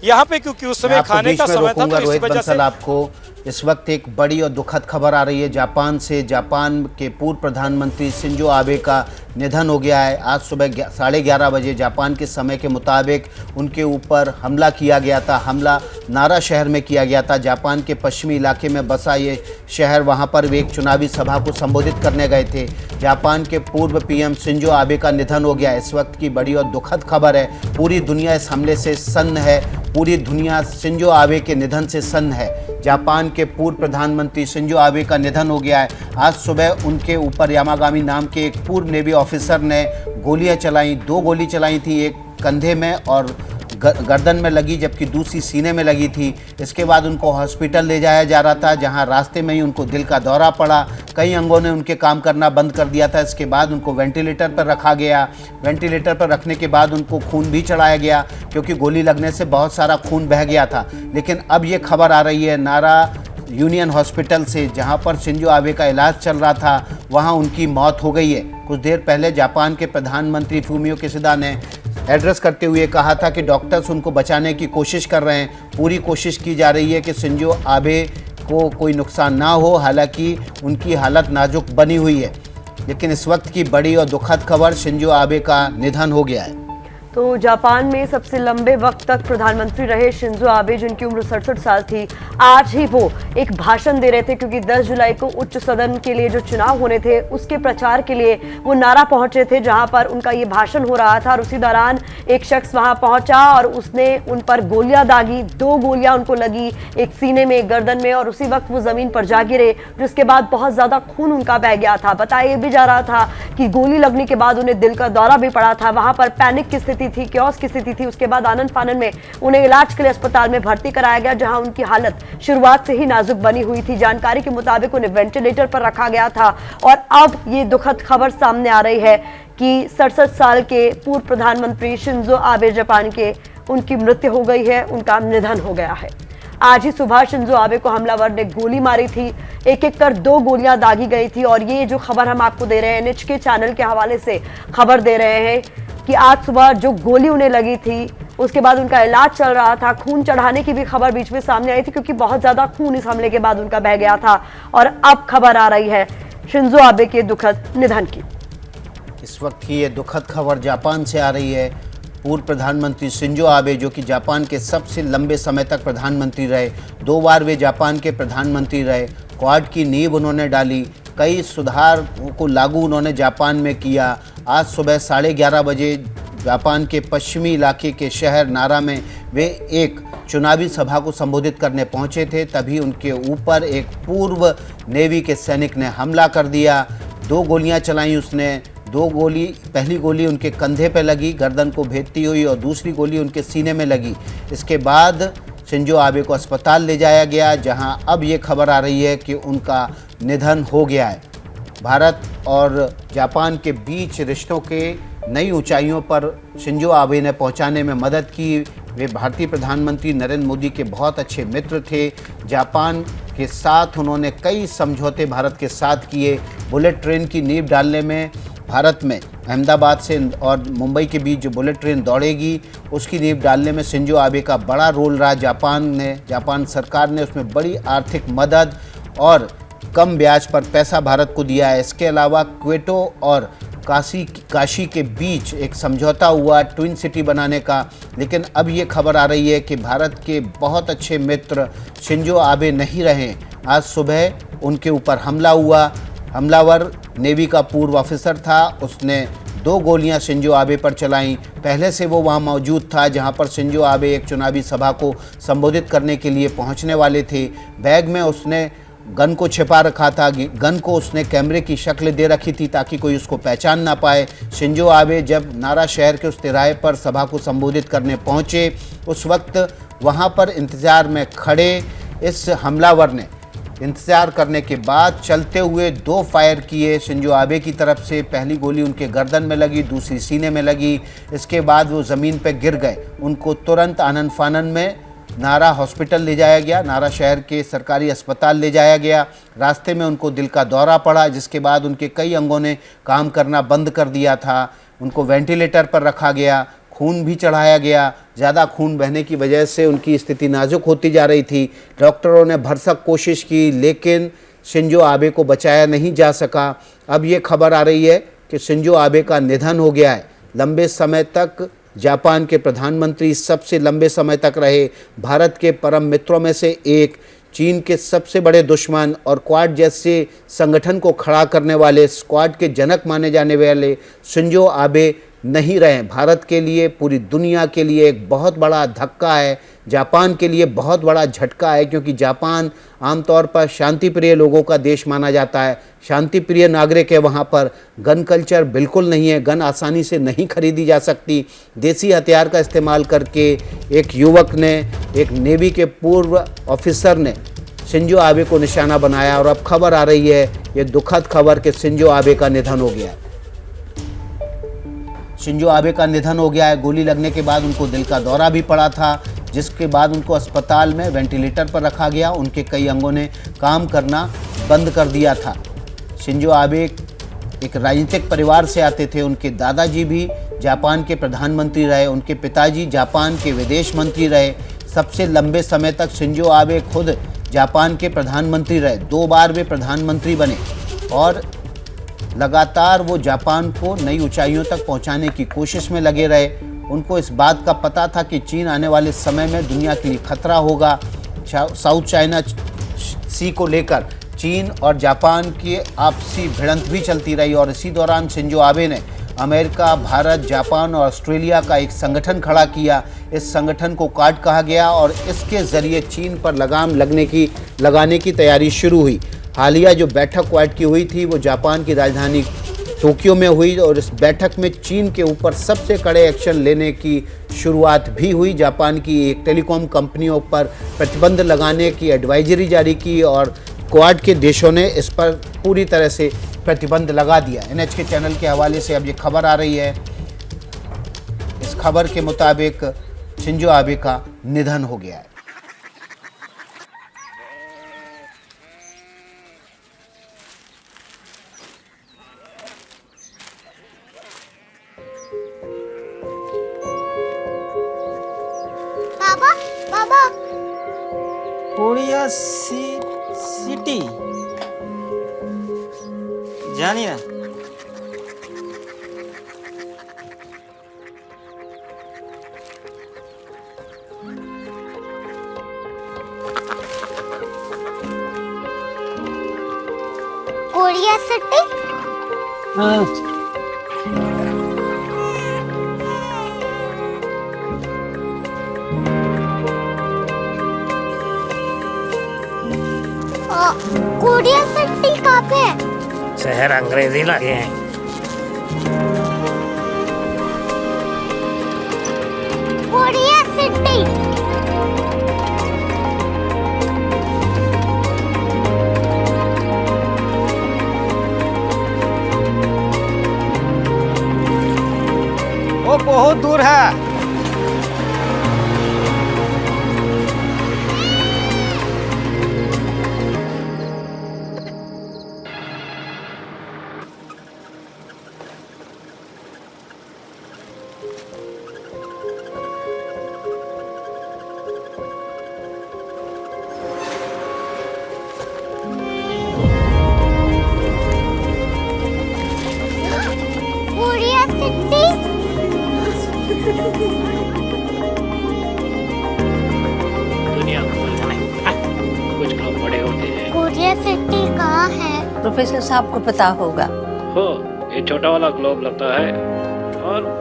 यहाँ पे, क्योंकि उस समय खाने का समय था, तो इस वजह से आपको इस वक्त एक बड़ी और दुखद खबर आ रही है जापान से। जापान के पूर्व प्रधानमंत्री शिंजो आबे का निधन हो गया है। आज सुबह 11:30 बजे जापान के समय के मुताबिक उनके ऊपर हमला किया गया था। हमला नारा शहर में किया गया था। जापान के पश्चिमी इलाके में बसा ये शहर, वहाँ पर वे एक चुनावी सभा को संबोधित करने गए थे। जापान के पूर्व पीएम शिंजो आबे का निधन हो गया। इस वक्त की बड़ी और दुखद खबर है। पूरी दुनिया इस हमले से सन्न है। पूरी दुनिया शिंजो आबे के निधन से सन्न है। जापान के पूर्व प्रधानमंत्री शिंजो आबे का निधन हो गया है। आज सुबह उनके ऊपर यामागामी नाम के एक पूर्व नेवी ऑफिसर ने गोलियां चलाई। 2 गोली चलाई थी, एक कंधे में और गर्दन में लगी, जबकि दूसरी सीने में लगी थी। इसके बाद उनको हॉस्पिटल ले जाया जा रहा था, जहां रास्ते में ही उनको दिल का दौरा पड़ा। कई अंगों ने उनके काम करना बंद कर दिया था। इसके बाद उनको वेंटिलेटर पर रखा गया। वेंटिलेटर पर रखने के बाद उनको खून भी चढ़ाया गया, क्योंकि गोली लगने से बहुत सारा खून बह गया था। लेकिन अब ये खबर आ रही है नारा यूनियन हॉस्पिटल से, जहां पर शिंजो आबे का इलाज चल रहा था, वहां उनकी मौत हो गई है। कुछ देर पहले जापान के प्रधानमंत्री फूमियो किशिदा ने एड्रेस करते हुए कहा था कि डॉक्टर्स उनको बचाने की कोशिश कर रहे हैं। पूरी कोशिश की जा रही है कि शिंजो आबे को कोई नुकसान ना हो। हालांकि उनकी हालत नाजुक बनी हुई है। लेकिन इस वक्त की बड़ी और दुखद खबर, शिंजो आबे का निधन हो गया है। तो जापान में सबसे लंबे वक्त तक प्रधानमंत्री रहे शिंजो आबे, जिनकी उम्र 67 साल थी, आज ही वो एक भाषण दे रहे थे, क्योंकि 10 जुलाई को उच्च सदन के लिए जो चुनाव होने थे उसके प्रचार के लिए वो नारा पहुंचे थे, जहां पर उनका ये भाषण हो रहा था। और उसी दौरान एक शख्स वहां पहुंचा और उसने उन पर गोलियां दागी। 2 गोलियां उनको लगी, एक सीने में, एक गर्दन में, और उसी वक्त वो जमीन पर जा गिरे, जिसके बाद बहुत ज्यादा खून उनका बह गया था। बताया भी जा रहा था कि गोली लगने के बाद उन्हें दिल का दौरा भी पड़ा था। वहां पर पैनिक की स्थिति थी, क्योस की स्थिति थी। उसके बाद आनन फानन में उन्हें इलाज के लिए अस्पताल में भर्ती कराया गया, जहां उनकी हालत शुरुआत से ही नाजुक बनी हुई थी। जानकारी के मुताबिक उन्हें वेंटिलेटर पर रखा गया था। और अब ये दुखद खबर सामने आ रही है कि 67 साल के पूर्व प्रधानमंत्री शिंजो आबे जापान के, उनकी मृत्यु हो गई है, उनका निधन हो गया है। आज ही सुबह शिंजो आबे को हमलावर ने गोली मारी थी। एक एक कर 2 गोलियां दागी गई थी। और ये जो खबर हम आपको दे रहे हैं, एनएचके चैनल के हवाले से खबर दे रहे हैं कि आज सुबह जो गोली उन्हें लगी थी, उसके बाद उनका इलाज चल रहा था। खून चढ़ाने की भी खबर बीच में सामने आई थी, क्योंकि बहुत ज्यादा खून इस हमले के बाद उनका बह गया था। और अब खबर आ रही है शिंजो आबे के दुखद निधन की। इस वक्त की ये दुखद खबर जापान से आ रही है। पूर्व प्रधानमंत्री शिंजो आबे, जो कि जापान के सबसे लंबे समय तक प्रधानमंत्री रहे, 2 बार वे जापान के प्रधानमंत्री रहे। क्वाड की नींव उन्होंने डाली। कई सुधार को लागू उन्होंने जापान में किया। आज सुबह 11:30 बजे जापान के पश्चिमी इलाके के शहर नारा में वे एक चुनावी सभा को संबोधित करने पहुंचे थे। तभी उनके ऊपर एक पूर्व नेवी के सैनिक ने हमला कर दिया। 2 गोलियां चलाई उसने। 2 गोली, पहली गोली उनके कंधे पे लगी, गर्दन को भेदती हुई, और दूसरी गोली उनके सीने में लगी। इसके बाद शिंजो आबे को अस्पताल ले जाया गया, जहां अब ये खबर आ रही है कि उनका निधन हो गया है। भारत और जापान के बीच रिश्तों के नई ऊंचाइयों पर शिंजो आबे ने पहुंचाने में मदद की। वे भारतीय प्रधानमंत्री नरेंद्र मोदी के बहुत अच्छे मित्र थे। जापान के साथ उन्होंने कई समझौते भारत के साथ किए। बुलेट ट्रेन की नींव डालने में, भारत में अहमदाबाद से और मुंबई के बीच जो बुलेट ट्रेन दौड़ेगी, उसकी नींव डालने में शिंजो आबे का बड़ा रोल रहा। जापान सरकार ने उसमें बड़ी आर्थिक मदद और कम ब्याज पर पैसा भारत को दिया है। इसके अलावा क्वेटो और काशी के बीच एक समझौता हुआ ट्विन सिटी बनाने का। लेकिन अब ये खबर आ रही है कि भारत के बहुत अच्छे मित्र शिंजो आबे नहीं रहे। आज सुबह उनके ऊपर हमला हुआ। हमलावर नेवी का पूर्व ऑफिसर था। उसने 2 गोलियां शिंजो आबे पर चलाईं। पहले से वो वहां मौजूद था, जहां पर शिंजो आबे एक चुनावी सभा को संबोधित करने के लिए पहुंचने वाले थे। बैग में उसने गन को छिपा रखा था। गन को उसने कैमरे की शक्ल दे रखी थी, ताकि कोई उसको पहचान ना पाए। शिंजो आबे जब नारा शहर के उस तिराहे पर सभा को संबोधित करने पहुंचे, उस वक्त वहां पर इंतजार में खड़े इस हमलावर ने इंतजार करने के बाद चलते हुए 2 फायर किए शिंजो आबे की तरफ से। पहली गोली उनके गर्दन में लगी, दूसरी सीने में लगी। इसके बाद वो ज़मीन पर गिर गए। उनको तुरंत आनन फानन में नारा हॉस्पिटल ले जाया गया, नारा शहर के सरकारी अस्पताल ले जाया गया। रास्ते में उनको दिल का दौरा पड़ा, जिसके बाद उनके कई अंगों ने काम करना बंद कर दिया था। उनको वेंटिलेटर पर रखा गया। खून भी चढ़ाया गया। ज़्यादा खून बहने की वजह से उनकी स्थिति नाजुक होती जा रही थी। डॉक्टरों ने भरसक कोशिश की, लेकिन शिंजो आबे को बचाया नहीं जा सका। अब ये खबर आ रही है कि शिंजो आबे का निधन हो गया है। लंबे समय तक जापान के प्रधानमंत्री, सबसे लंबे समय तक रहे, भारत के परम मित्रों में से एक, चीन के सबसे बड़े दुश्मन और क्वाड जैसे संगठन को खड़ा करने वाले, स्क्वाड के जनक माने जाने वाले शिंजो आबे नहीं रहे। भारत के लिए, पूरी दुनिया के लिए एक बहुत बड़ा धक्का है, जापान के लिए बहुत बड़ा झटका है, क्योंकि जापान आमतौर पर शांति प्रिय लोगों का देश माना जाता है। शांति प्रिय नागरिक है वहाँ पर। गन कल्चर बिल्कुल नहीं है, गन आसानी से नहीं खरीदी जा सकती। देसी हथियार का इस्तेमाल करके एक युवक ने, एक नेवी के पूर्व ऑफिसर ने शिंजो आबे को निशाना बनाया और अब खबर आ रही है, ये दुखद खबर कि शिंजो आबे का निधन हो गया है। शिंजो आबे का निधन हो गया है। गोली लगने के बाद उनको दिल का दौरा भी पड़ा था, जिसके बाद उनको अस्पताल में वेंटिलेटर पर रखा गया। उनके कई अंगों ने काम करना बंद कर दिया था। शिंजो आबे एक राजनीतिक परिवार से आते थे। उनके दादाजी भी जापान के प्रधानमंत्री रहे, उनके पिताजी जापान के विदेश मंत्री रहे। सबसे लंबे समय तक शिंजो आबे खुद जापान के प्रधानमंत्री रहे। 2 बार वे प्रधानमंत्री बने और लगातार वो जापान को नई ऊंचाइयों तक पहुंचाने की कोशिश में लगे रहे। उनको इस बात का पता था कि चीन आने वाले समय में दुनिया के लिए खतरा होगा। साउथ चाइना सी को लेकर चीन और जापान की आपसी भिड़ंत भी चलती रही और इसी दौरान शिंजो आबे ने अमेरिका, भारत, जापान और ऑस्ट्रेलिया का एक संगठन खड़ा किया। इस संगठन को क्वाड कहा गया और इसके ज़रिए चीन पर लगाम लगाने की तैयारी शुरू हुई। हालिया जो बैठक क्वाड की हुई थी वो जापान की राजधानी टोक्यो में हुई और इस बैठक में चीन के ऊपर सबसे कड़े एक्शन लेने की शुरुआत भी हुई। जापान की एक टेलीकॉम कंपनियों पर प्रतिबंध लगाने की एडवाइजरी जारी की और क्वाड के देशों ने इस पर पूरी तरह से प्रतिबंध लगा दिया। NHK चैनल के हवाले से अब ये खबर आ रही है। इस खबर के मुताबिक शिंजो आबे का निधन हो गया है। बाबा बाबा कोरिया सिटी जानी ना कोरिया सिटी कोरिया सिटी कहाँ पे है? शहर अंग्रेजी लगे हैं। कोरिया सिटी वो बहुत दूर है। कोरिया सिटी दुनिया को बोलना है, कुछ लोग बड़े होते हैं। कोरिया सिटी कहाँ है? प्रोफेसर साहब को पता होगा। हो, ये छोटा वाला ग्लोब लगता है और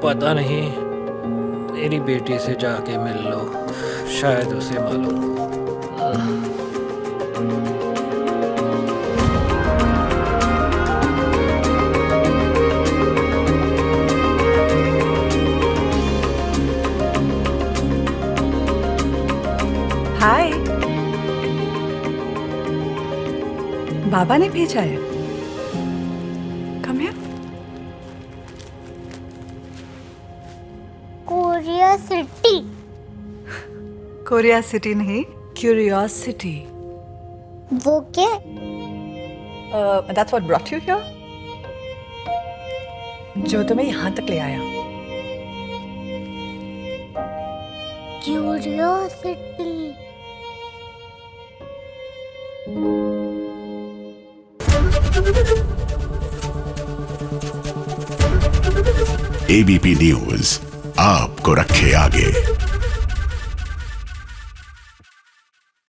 पता नहीं, मेरी बेटी से जाके मिल लो, शायद उसे मालूम हो। हाय, बाबा ने भेजा है। Come here. Korea city Korea city नहीं, क्यूरियोसिटी। वो क्या? That's what brought you here? जो तुम्हें यहाँ तक ले आया। क्यूरियोसिटी। एबीपी न्यूज आपको रखे आगे।